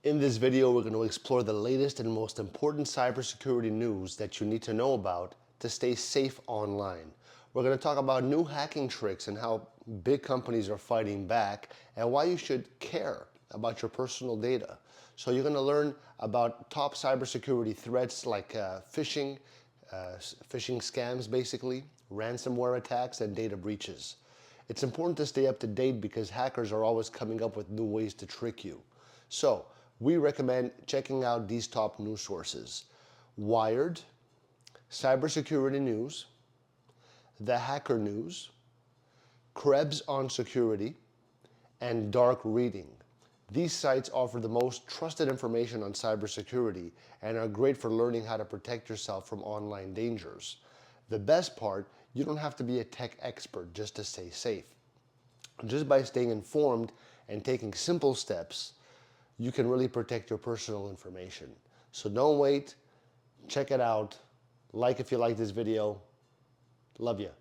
In this video, we're going to explore the latest and most important cybersecurity news that you need to know about to stay safe online. We're going to talk about new hacking tricks and how big companies are fighting back and why you should care about your personal data. So you're going to learn about top cybersecurity threats like phishing scams basically, ransomware attacks, and data breaches. It's important to stay up to date because hackers are always coming up with new ways to trick you. So we recommend checking out these top news sources: Wired, Cybersecurity News, The Hacker News, Krebs on Security, and Dark Reading. These sites offer the most trusted information on cybersecurity and are great for learning how to protect yourself from online dangers. The best part, you don't have to be a tech expert just to stay safe. Just by staying informed and taking simple steps, you can really protect your personal information. So don't wait, check it out, like if you like this video. Love you.